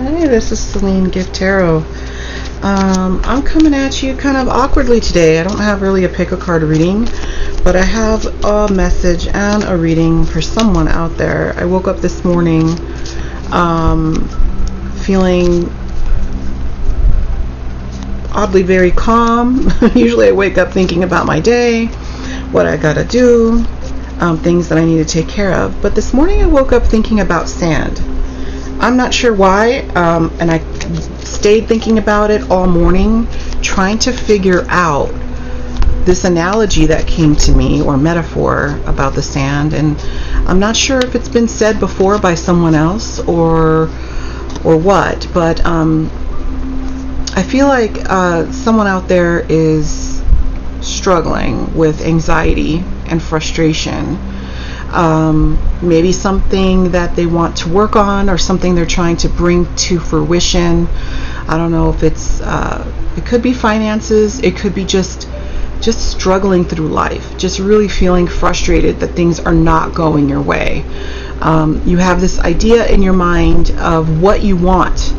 Hi, this is Selene Gift Tarot. I'm coming at you kind of awkwardly today. I don't have really a pick a card reading, but I have a message and a reading for someone out there. I woke up this morning feeling oddly very calm. Usually I wake up thinking about my day, what I gotta do, things that I need to take care of. But this morning I woke up thinking about sand. I'm not sure why, and I stayed thinking about it all morning, trying to figure out this analogy that came to me, or metaphor, about the sand. And I'm not sure if it's been said before by someone else or what, but I feel like someone out there is struggling with anxiety and frustration. Maybe something that they want to work on, or something they're trying to bring to fruition. I don't know if it's it could be finances, it could be just struggling through life, just really feeling frustrated that things are not going your way. You have this idea in your mind of what you want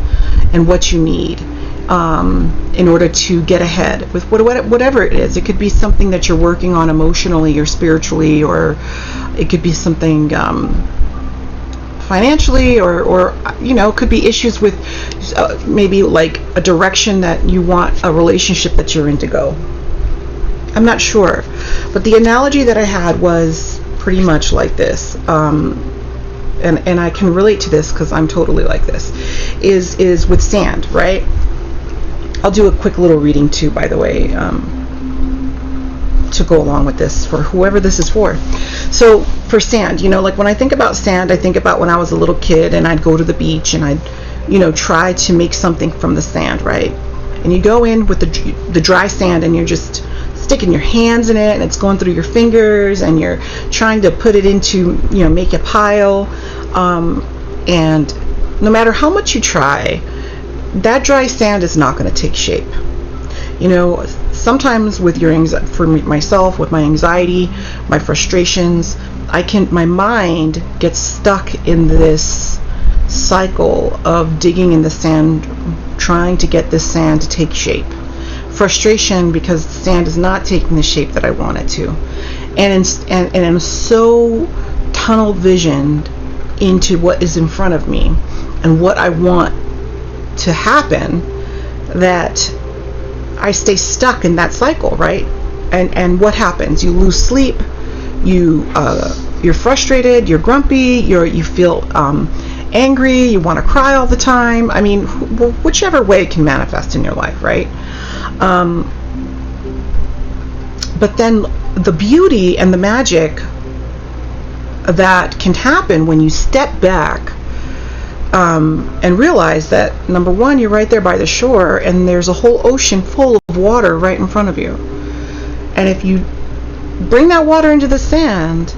and what you need in order to get ahead with whatever it is. It could be something that you're working on emotionally or spiritually, or it could be something financially, or it could be issues with maybe like a direction that you want a relationship that you're in to go. I'm not sure, but the analogy that I had was pretty much like this, and I can relate to this because I'm totally like this, is with sand, right? I'll do a quick little reading too, by the way, to go along with this for whoever this is for. So for sand, like when I think about sand, I think about when I was a little kid and I'd go to the beach and I'd, try to make something from the sand, right? And you go in with the dry sand and you're just sticking your hands in it, and it's going through your fingers, and you're trying to put it into, make a pile. And no matter how much you try, that dry sand is not going to take shape. Sometimes with for myself, with my anxiety, my frustrations, my mind gets stuck in this cycle of digging in the sand, trying to get this sand to take shape. Frustration because the sand is not taking the shape that I want it to. And I'm so tunnel visioned into what is in front of me and what I want to happen, that I stay stuck in that cycle, right? And what happens? You lose sleep, you're frustrated, you're grumpy, you feel angry, you want to cry all the time. I mean, whichever way it can manifest in your life, right? But then the beauty and the magic that can happen when you step back and realize that, number one, you're right there by the shore and there's a whole ocean full of water right in front of you. And if you bring that water into the sand,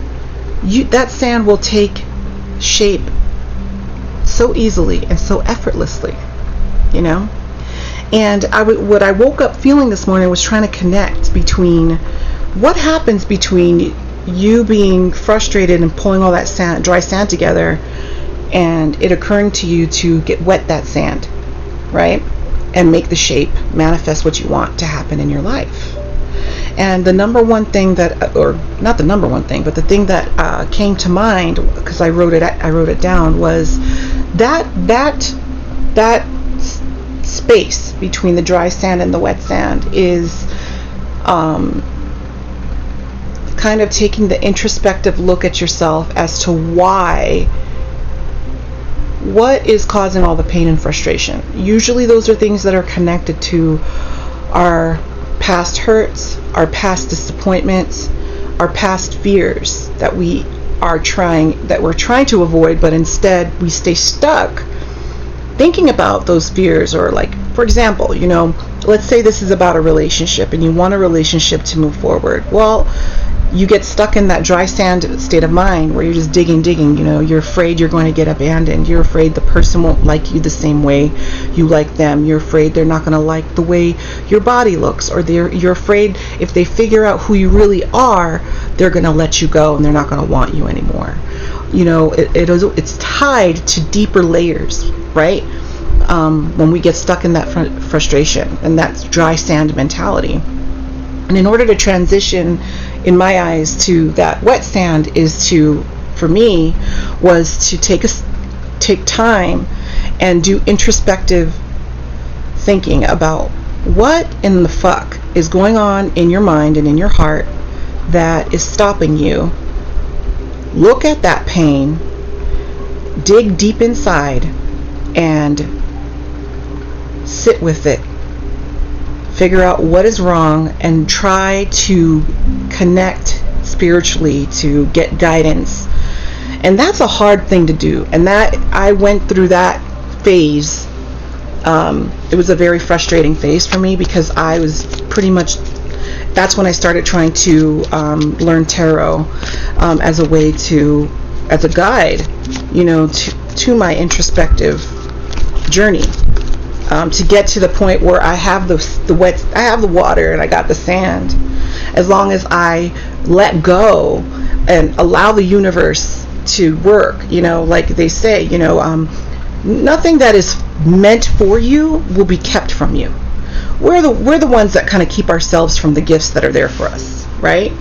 that sand will take shape so easily and so effortlessly, And what I woke up feeling this morning was trying to connect between what happens between you being frustrated and pulling all that dry sand together, and it occurring to you to wet that sand, right? And make the shape, manifest what you want to happen in your life. And the number one thing that, or not the number one thing, but the thing that came to mind, because I wrote it down, was that space between the dry sand and the wet sand is kind of taking the introspective look at yourself as to what is causing all the pain and frustration. Usually those are things that are connected to our past hurts, our past disappointments, our past fears that we're trying to avoid, but instead we stay stuck thinking about those fears. Or like, for example, let's say this is about a relationship and you want a relationship to move forward. Well, you get stuck in that dry sand state of mind where you're just digging, you're afraid you're going to get abandoned. You're afraid the person won't like you the same way you like them. You're afraid they're not going to like the way your body looks, or you're afraid if they figure out who you really are, they're going to let you go and they're not going to want you anymore. It's tied to deeper layers, right? when we get stuck in that frustration and that dry sand mentality. And in order to transition, in my eyes, to that wet sand is to, for me, was to take time and do introspective thinking about what in the fuck is going on in your mind and in your heart that is stopping you. Look at that pain, dig deep inside, and sit with it. Figure out what is wrong and try to connect spiritually to get guidance. And that's a hard thing to do. And that I went through that phase. It was a very frustrating phase for me because I was pretty much, that's when I started trying to learn tarot as a way to, as a guide, you know, to my introspective journey. To get to the point where I have I have the water and I got the sand. As long as I let go and allow the universe to work, you know, like they say, you know, nothing that is meant for you will be kept from you. We're the ones that kind of keep ourselves from the gifts that are there for us, right?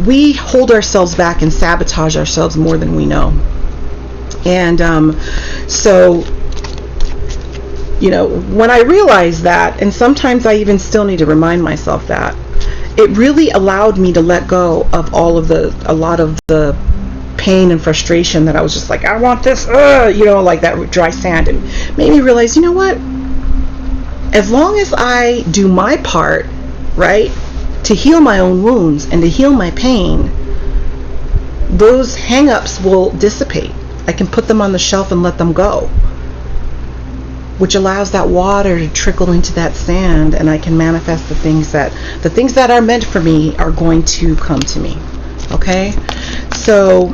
We hold ourselves back and sabotage ourselves more than we know. And so, you know, when I realized that, and sometimes I even still need to remind myself that, it really allowed me to let go of a lot of the pain and frustration that I was just like, I want this, you know, like that dry sand, and made me realize, you know what? As long as I do my part, right, to heal my own wounds and to heal my pain, those hang-ups will dissipate. I can put them on the shelf and let them go, which allows that water to trickle into that sand, and I can manifest the things that are meant for me are going to come to me. Okay? So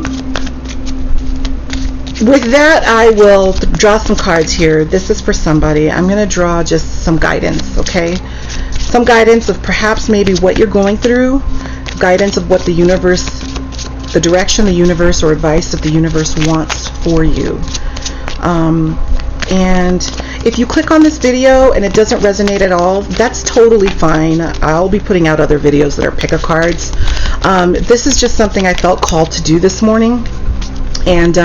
with that, I will draw some cards here. This is for somebody. I'm going to draw just some guidance, okay? Some guidance of perhaps maybe what you're going through, guidance of what the universe, the direction the universe or advice that the universe wants for you. And if you click on this video and it doesn't resonate at all, that's totally fine. I'll be putting out other videos that are pick a cards. This is just something I felt called to do this morning. And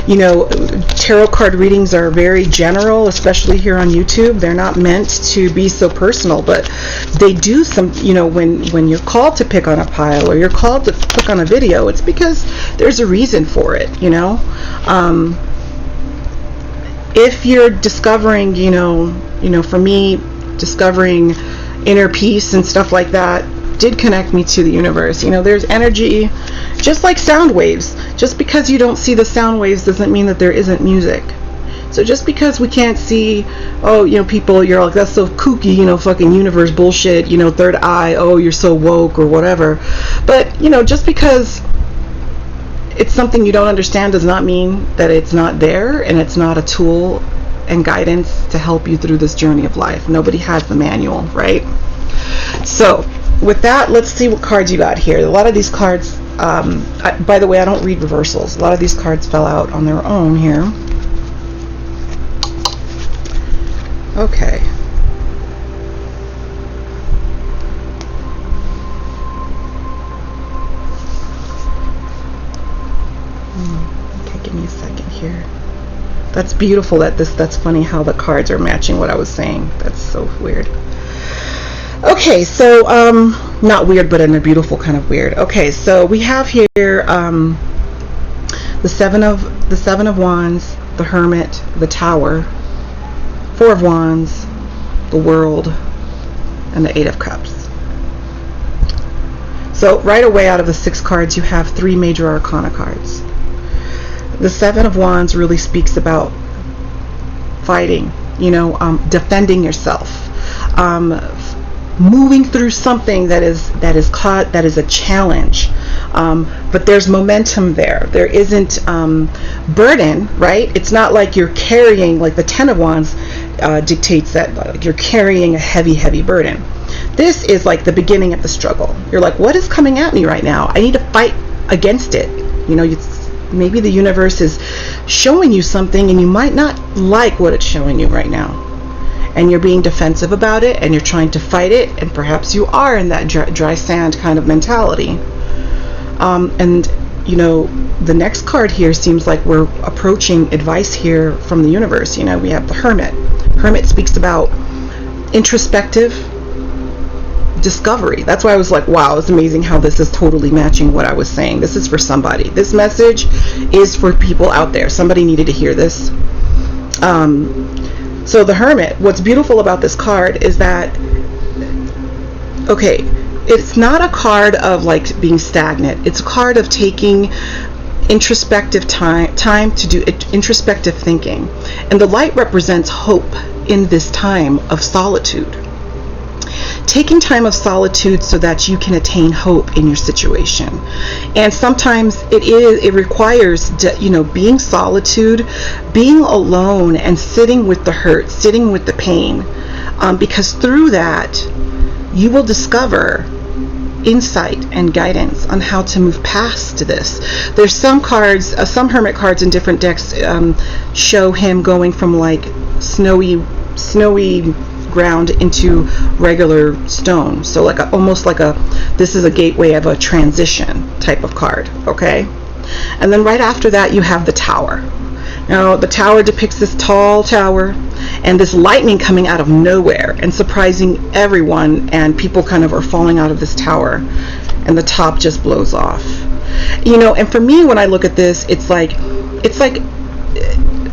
you know, tarot card readings are very general, especially here on YouTube. They're not meant to be so personal, but they do some, you know, when you're called to pick on a pile or you're called to click on a video, it's because there's a reason for it, you know. If you're discovering, you know, for me, discovering inner peace and stuff like that did connect me to the universe. You know, there's energy, just like sound waves. Just because you don't see the sound waves doesn't mean that there isn't music. So just because we can't see, oh, you know, people, you're like, that's so kooky, you know, fucking universe bullshit, you know, third eye, oh, you're so woke or whatever. But, you know, just because it's something you don't understand does not mean that it's not there, and it's not a tool and guidance to help you through this journey of life. Nobody has the manual, right? So with that, let's see what cards you got here. A lot of these cards, by the way, I don't read reversals. A lot of these cards fell out on their own here. Okay. Okay, give me a second here. That's beautiful. That's funny how the cards are matching what I was saying. That's so weird. Okay, so not weird, but in a beautiful kind of weird. Okay, so we have here the seven of Wands, the Hermit, the Tower, Four of Wands, the World, and the Eight of Cups. So right away out of the 6 cards, you have 3 major arcana cards. The Seven of Wands really speaks about fighting, you know, defending yourself, moving through something that is a challenge, but there's momentum there. There isn't burden, right? It's not like you're carrying, like the Ten of Wands dictates that you're carrying a heavy burden. This is like the beginning of the struggle. You're like, what is coming at me right now? I need to fight against it. You know, Maybe the universe is showing you something and you might not like what it's showing you right now. And you're being defensive about it and you're trying to fight it, and perhaps you are in that dry sand kind of mentality. And you know, the next card here seems like we're approaching advice here from the universe. You know, we have the Hermit. Hermit speaks about introspective discovery. That's why I was like, wow, it's amazing how this is totally matching what I was saying. This is for somebody. This message is for people out there. Somebody needed to hear this. So the Hermit, what's beautiful about this card is that, okay, it's not a card of like being stagnant. It's a card of taking introspective time to do introspective thinking. And the light represents hope in this time of solitude. Taking time of solitude so that you can attain hope in your situation. And sometimes it requires, you know, being solitude, being alone, and sitting with the hurt, sitting with the pain, because through that you will discover insight and guidance on how to move past this. There's some cards, some Hermit cards in different decks show him going from like snowy ground into regular stone. So like almost like this is a gateway of a transition type of card, okay? And then right after that you have the Tower. Now the Tower depicts this tall tower and this lightning coming out of nowhere and surprising everyone, and people kind of are falling out of this tower and the top just blows off. You know, and for me when I look at this, it's like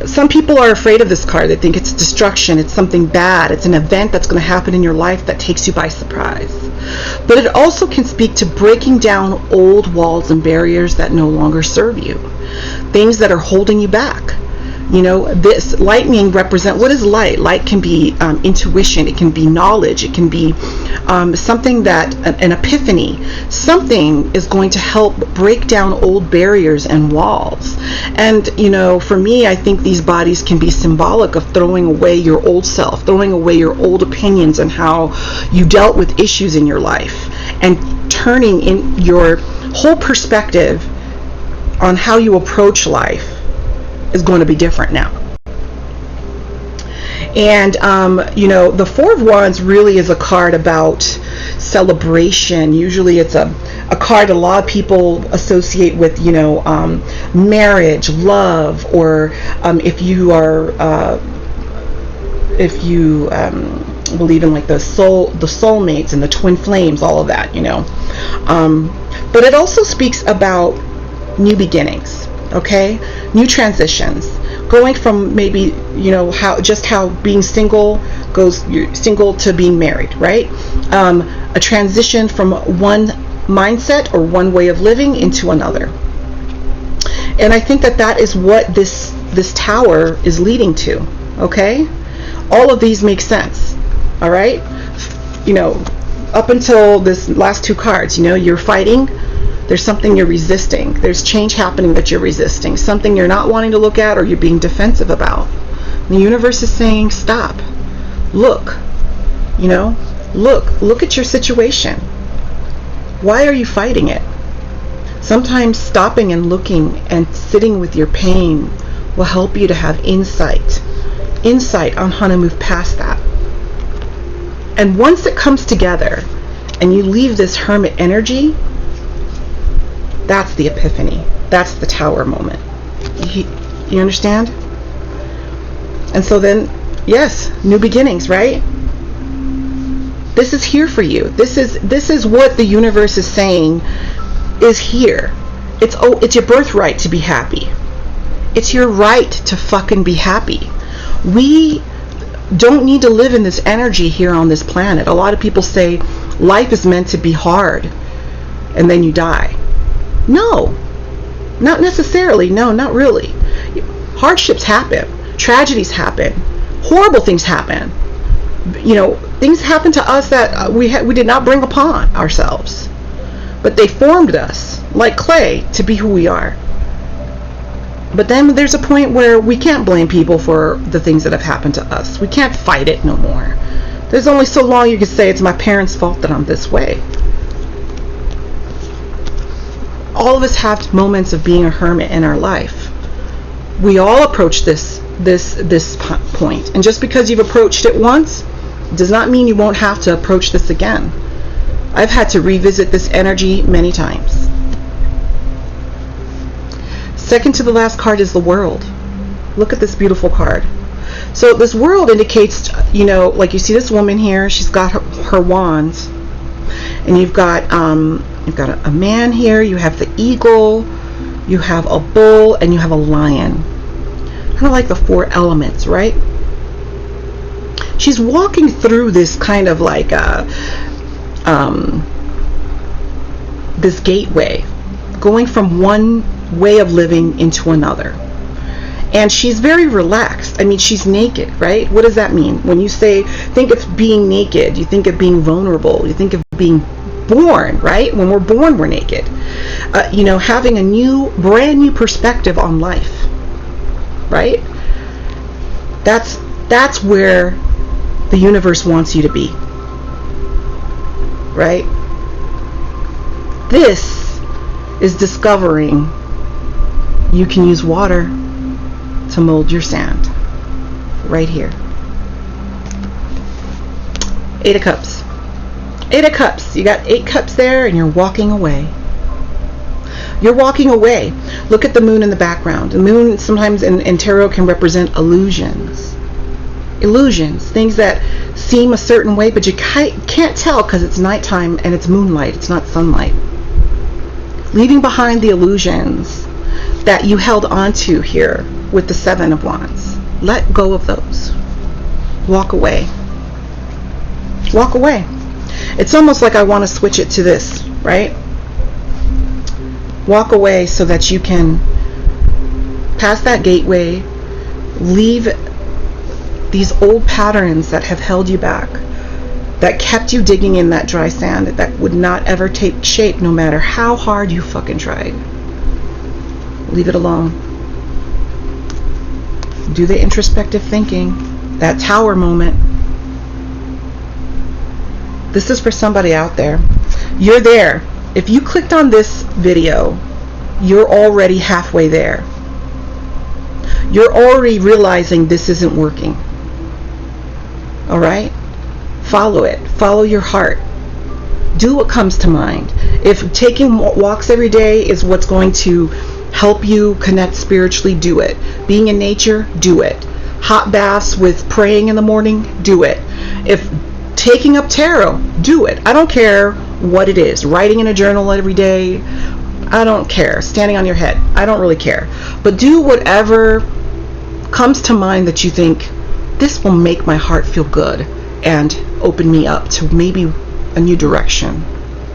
some people are afraid of this card. They think it's destruction, it's something bad, it's an event that's going to happen in your life that takes you by surprise. But it also can speak to breaking down old walls and barriers that no longer serve you, things that are holding you back. You know, this lightning represent, what is light? Light can be intuition, it can be knowledge, it can be something that, an epiphany. Something is going to help break down old barriers and walls. And, you know, for me, I think these bodies can be symbolic of throwing away your old self, throwing away your old opinions and how you dealt with issues in your life, and turning in your whole perspective on how you approach life is going to be different now. And you know, the Four of Wands really is a card about celebration. Usually it's a card a lot of people associate with, you know, marriage, love, or if you believe in like the soulmates and the twin flames, all of that, you know. But it also speaks about new beginnings. Okay, new transitions, going from maybe, you know, how being single goes, you're single to being married, right? A transition from one mindset or one way of living into another. And I think that is what this Tower is leading to. Okay, all of these make sense. All right, you know, up until this last two cards, you know, you're fighting. There's something you're resisting. There's change happening that you're resisting. Something you're not wanting to look at or you're being defensive about. The universe is saying, stop. Look. You know, look at your situation. Why are you fighting it? Sometimes stopping and looking and sitting with your pain will help you to have insight on how to move past that. And once it comes together and you leave this Hermit energy, that's the epiphany. That's the Tower moment. You understand? And so then, yes, new beginnings, right? This is here for you. This is what the universe is saying is here. It's your birthright to be happy. It's your right to fucking be happy. We don't need to live in this energy here on this planet. A lot of people say life is meant to be hard and then you die. No, not necessarily. No, not really. Hardships happen. Tragedies happen. Horrible things happen. You know, things happen to us that we did not bring upon ourselves. But they formed us like clay to be who we are. But then there's a point where we can't blame people for the things that have happened to us. We can't fight it no more. There's only so long you can say it's my parents' fault that I'm this way. all of us have moments of being a hermit in our life. We all approach this point, and just because you've approached it once does not mean you won't have to approach this again. I've had to revisit this energy many times. Second to the last card is the World. Look at this beautiful card. So this World indicates, like you see this woman here, she's got her wands, and you've got a man here, you have the eagle, you have a bull, and you have a lion. Kind of like the 4 elements, right? She's walking through this kind of like this gateway, going from one way of living into another. And she's very relaxed. I mean, she's naked, right? What does that mean? When you think of being naked, you think of being vulnerable, you think of being born, right? When we're born, we're naked. Having a brand new perspective on life, right? That's where the universe wants you to be, right? This is discovering you can use water to mold your sand. Right here. 8 of Cups. 8 of Cups. You got 8 cups there, and you're walking away. You're walking away. Look at the moon in the background. The moon sometimes in tarot can represent illusions. Illusions. Things that seem a certain way, but you can't tell because it's nighttime and it's moonlight. It's not sunlight. Leaving behind the illusions that you held onto here with the 7 of Wands. Let go of those. Walk away. Walk away. It's almost like I want to switch it to this, right? Walk away so that you can pass that gateway, leave these old patterns that have held you back, that kept you digging in that dry sand, that would not ever take shape no matter how hard you fucking tried. Leave it alone. Do the introspective thinking, that tower moment. This is for somebody out there. You're there. If you clicked on this video, you're already halfway there. You're already realizing this isn't working. All right? Follow it. Follow your heart. Do what comes to mind. If taking walks every day is what's going to help you connect spiritually, do it. Being in nature, do it. Hot baths with praying in the morning, do it. If taking up tarot, do it. I don't care what it is. Writing in a journal every day, I don't care. Standing on your head, I don't really care. But do whatever comes to mind that you think, this will make my heart feel good and open me up to maybe a new direction.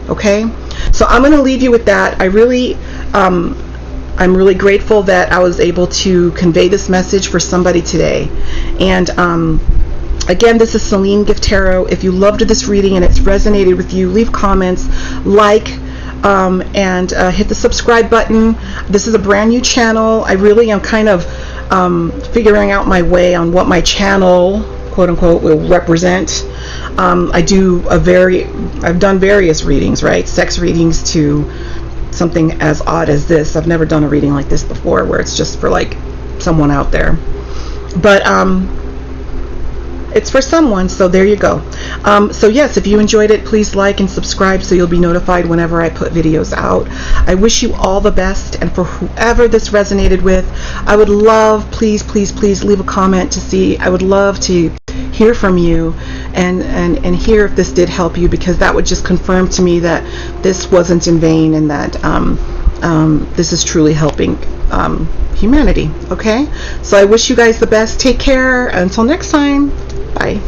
Okay? So I'm going to leave you with that. I'm really grateful that I was able to convey this message for somebody today. And again, this is Selene Gift Tarot. If you loved this reading and it's resonated with you, leave comments, like, and hit the subscribe button. This is a brand new channel. I really am kind of figuring out my way on what my channel, quote unquote, will represent. I've done various readings, right? Sex readings to something as odd as this. I've never done a reading like this before where it's just for like someone out there. But it's for someone, so there you go. So yes, if you enjoyed it, please like and subscribe so you'll be notified whenever I put videos out. I wish you all the best, and for whoever this resonated with, I would love, please leave a comment to see. I would love to hear from you and hear if this did help you, because that would just confirm to me that this wasn't in vain and that this is truly helping humanity. Okay, so I wish you guys the best. Take care. Until next time. Bye.